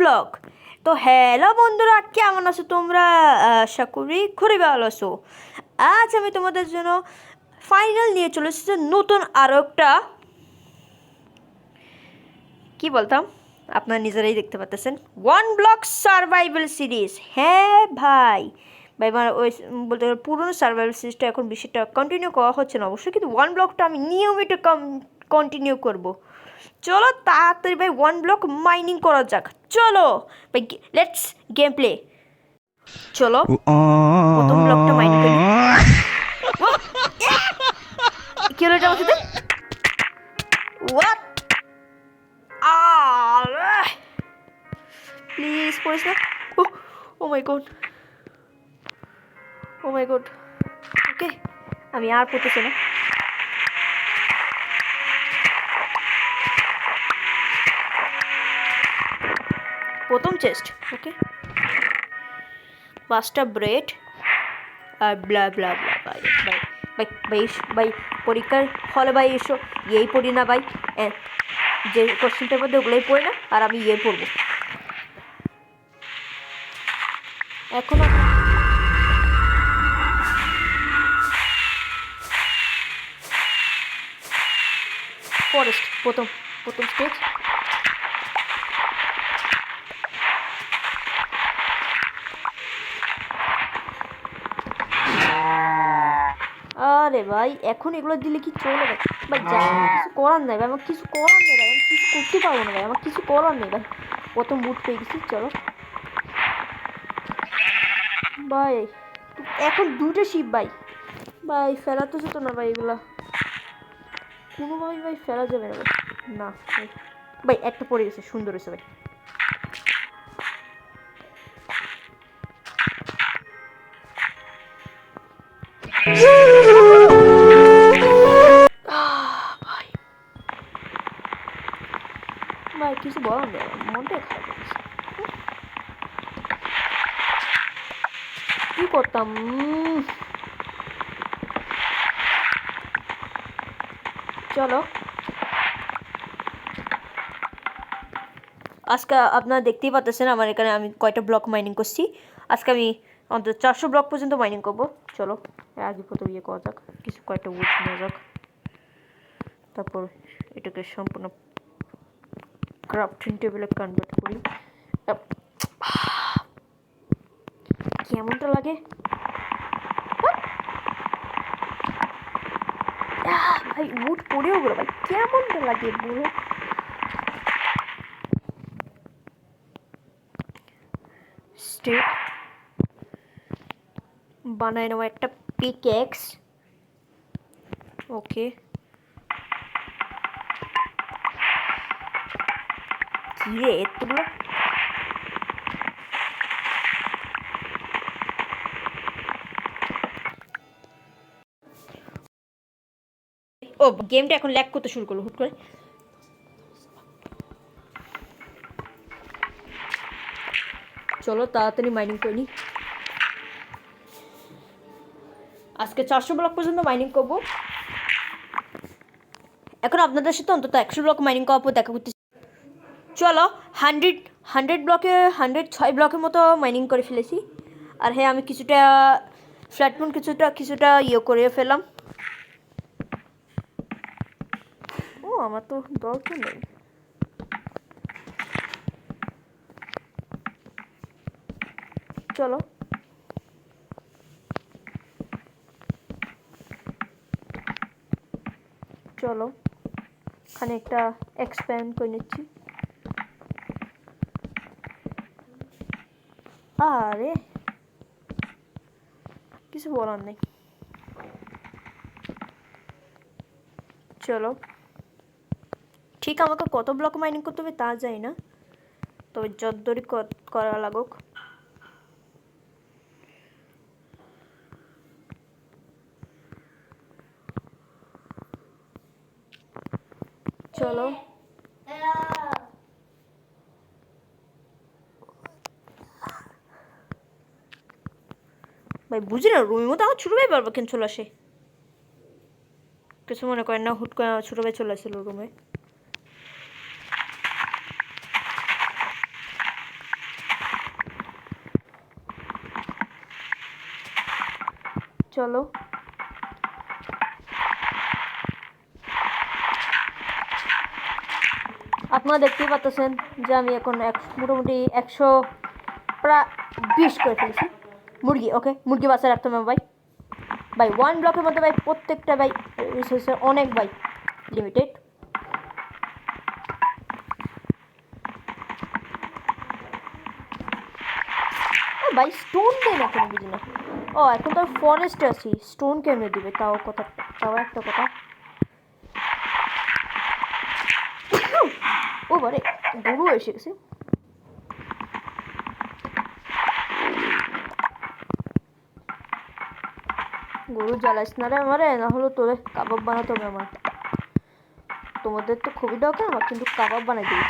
Blog. তো hello বন্ধুরা, কেমন আছো তোমরা? আশা করি খুবই ভালো আছো। আজ আমি তোমাদের জন্য ফাইনাল নিয়ে চলে এসেছি নতুন আরও একটা কি বলতাম, আপনারা নিজেরাই দেখতে পাচ্ছেন, ওয়ান ব্লক সার্ভাইভাল সিরিজ। হ্যাঁ ভাই ভাই মানে ওই বলতে গেলে পুরনো সার্ভাইভাল সিরিজটা এখন বেশিটা কন্টিনিউ করা হচ্ছে না অবশ্যই, কিন্তু ওয়ান ব্লকটা আমি নিয়মিত কন্টিনিউ করব। চলো তাড়াতাড়ি ভাই ওয়ান ব্লক মাইনিং করা যাক। চলো ভাই, লেটস গেম প্লে। চলো প্রথম ব্লকটা মাইনিং করি। কি হলো এটা আমার সাথে? হোয়াট? প্লিজ পড়িস না। ও মাই গড, ও মাই গড। ওকে, আমি আর পড়তেছি না। প্রথম চেস্ট, ওকে, 5টা ব্রেড আর ব্লা ব্লা ব্লা। ভাই ভাই ভাই ভাই ভাই পরীক্ষার হলে ভাই এসো এই পড়ি না ভাই, যে কোশ্চেনটার মধ্যে ওগুলোই পড়ি না, আর আমি পড়বো এখনো। ফরেস্ট প্রথম প্রথম স্টেজ। আরে ভাই এখন এগুলো দিলে কি চলে ভাই? ভাই যা, কিছু করার নেই ভাই, আমার কিছু করার নেই ভাই, আমি কিছু করতে পারবো না ভাই, আমার কিছু করার নেই ভাই। প্রথম বুট পেয়ে গেছি, চলো ভাই। এখন 2টা শিপ ভাই, ভাই ফেলা তো যেত না ভাই, এগুলা কোনোভাবেই ভাই ফেলা যাবে না ভাই। না ভাই, ভাই একটা পড়ে গেছে, সুন্দর হয়েছে ভাই। ভাই ভাই কিছু বলার নেই, মনটাই খারাপ লাগছে। কি করতাম? চলো আজকে আপনারা দেখতেই পাচ্ছেন আমার এখানে আমি কয়টা ব্লক মাইনিং করছি। আজকে আমি অন্তত 400 ব্লক পর্যন্ত মাইনিং করব। চলো আগে প্রথম করা যাক, কিছু কয়টা উড নেওয়া যাক, তারপর এটাকে সম্পূর্ণ ক্রাফটিং টেবিলে কনভার্ট করি। কেমনটা লাগে ভাই? উড পড়েও গেলো ভাই, কেমনটা লাগে বলো? স্টেক বানায় নেওয়া একটা পিকএক্স, ওকে। কি রে এতগুলো? ও গেমটা এখন ল্যাগ করতে শুরু করলো হুট করে। চলো তাড়াতাড়ি মাইনিং করে নিই। আজকে 400 ব্লক পর্যন্ত মাইনিং করব। এখন আপনাদের সাথে অন্তত 100 ব্লক মাইনিং করার পর দেখা করতে। চলো 100 ব্লকে 106 ব্লকের মতো মাইনিং করে ফেলেছি। আর হ্যাঁ আমি কিছুটা প্ল্যাটফর্ম কিছুটা করে ফেলাম। ও আমার তো দরকার নেই। চলো চলো খানিকটা এক্সপ্যান্ড করে নিচ্ছি। আরে কিছু বলার নেই। চলো ঠিক আমাকে কত ব্লক মাইনিং করতে হবে তা জানি না, তবে যতদূরই করা লাগুক। চলো ভাই বুঝি না, রুমের মতো আমার ছোটো ভাই পারবো কেন চলে আসে? কিছু মনে করেন না, হুট করে আমার ছোটো ভাই চলে আসছিল রুমে। চলো আপনারা দেখতেই পাচ্ছেন যে আমি এখন মোটামুটি 120 করে ফেলেছি মুরগি। ওকে, মুরগি বাচ্চা রাখতে হবে ভাই। ভাই 1 ব্লকের মধ্যে ভাই প্রত্যেকটা ভাই রিসোর্সের অনেক ভাই লিমিটেড। ও ভাই স্টোন দেয় না, কোনো বুঝি না। ও এখন তো ফরেস্টে আছি, স্টোন কেমনে দিবে? তাও একটা কথা। ও বারে গরু এসে গেছে। গরু জ্বালাইস না রে আমারে, না হলে তোরে কাবাব বানাতে হবে আমার। তোমাদের তো খুবই দরকার, আমার কিন্তু কাবাব বানাই দিবি।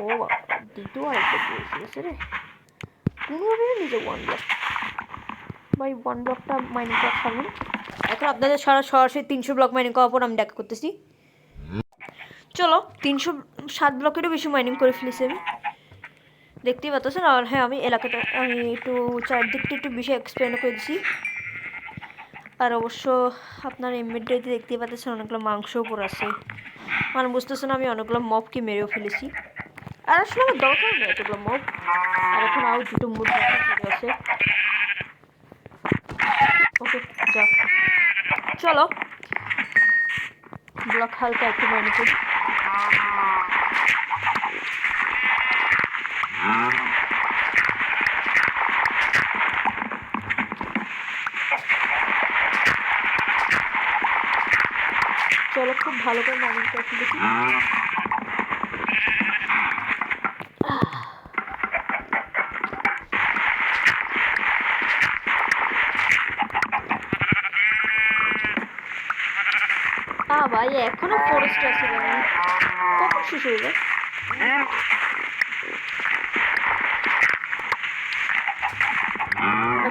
ও বাবা, দ্বিতীয় আরেকটা এসে গেছে রে। কোনোভাবে নিজে 1 ব্লক ভাই, 1 ব্লকটা মাইনিং করা থাকবে না। এখন আপনাদের সরাসরি 300 ব্লক মাইনিং করার পর আমি দেখা করতেছি। চলো 307 ব্লকেরও বেশি মাইনিং করে ফেলেছি আমি, দেখতেই পাচ্ছেন। আর হ্যাঁ, আমি এলাকাটা আমি একটু চারদিকটা একটু বেশি এক্সপ্লেন করে দিচ্ছি। আর অবশ্য আপনার ইমিডিয়েটলি দেখতেই পাচ্ছেন অনেকগুলো মাংস উপর আছে, মানে বুঝতেছেন আমি অনেকগুলো মবকে মেরেও ফেলেছি। আর আসলে আমার দরকার নেই এতগুলো মব। আর এখন আরও 2টো মুরগি আছে। ওকে যা, চলো ব্লক হালকা একটু মাইনে করি। চলো খুব ভালো করে মাইনিং করতে দেখি। ভাই এখনো ফরেস্ট আছে, কখন শেষ হয়ে যায়?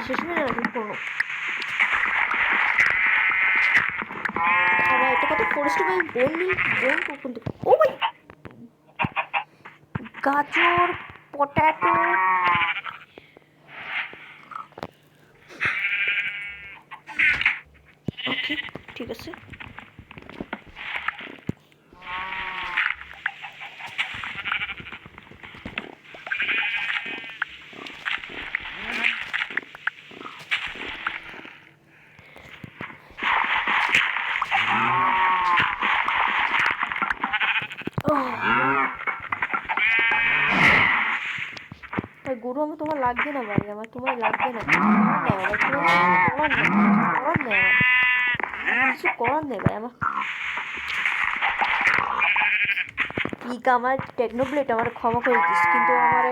শেষ হয়ে যাবে কোনো। আর একটা কথা, ফরেস্টে ভাই বোন কখন থেকে? ও ভাই গাজর, পটাটো, ওকে ঠিক আছে। গরু আমার তোমার লাগবে না ভাই, আমার তোমার লাগবে না। কিছু করার নেই ভাই আমার। পিক আমার টেকনোব্লেড আমার ক্ষমা করে দিস, কিন্তু আমার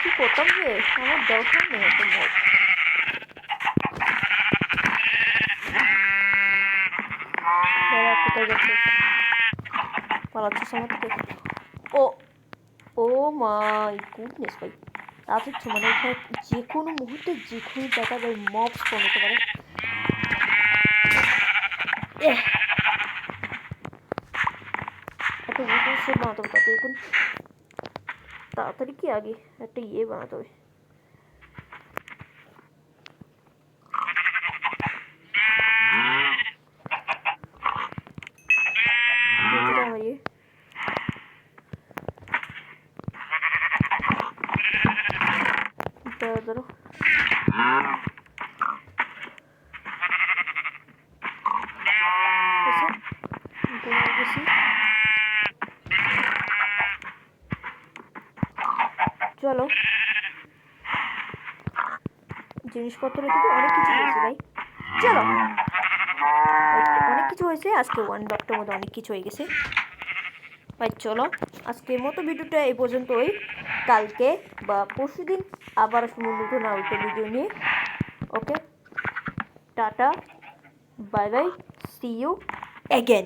কি করতাম যে, আমার দরকার নেই এত মত। কোথায় গেছে? পালাচ্ছিস আমার থেকে? ও মাই গুডনেস ভাই, তা হচ্ছে মানে এখানে যে কোনো মুহূর্তে যে কোনো জায়গায় ভাই মব স্পন হতে পারে। একটা উইপন সেট বানাতে হবে, তাতে এখন তাড়াতাড়ি কি আগে একটা বানাতে হবে। ধরো চলো জিনিসপত্র কিন্তু অনেক কিছু হয়েছে ভাই। চলো অনেক কিছু হয়েছে আজকে 1 ব্লকটার মধ্যে অনেক কিছু হয়ে গেছে ভাই। চলো আজকের মতো ভিডিওটা এই পর্যন্তই। কালকে বা পরশুদিন আবার নতুন আরেকটা ভিডিও নিয়ে। Okay tata, bye bye, see you again.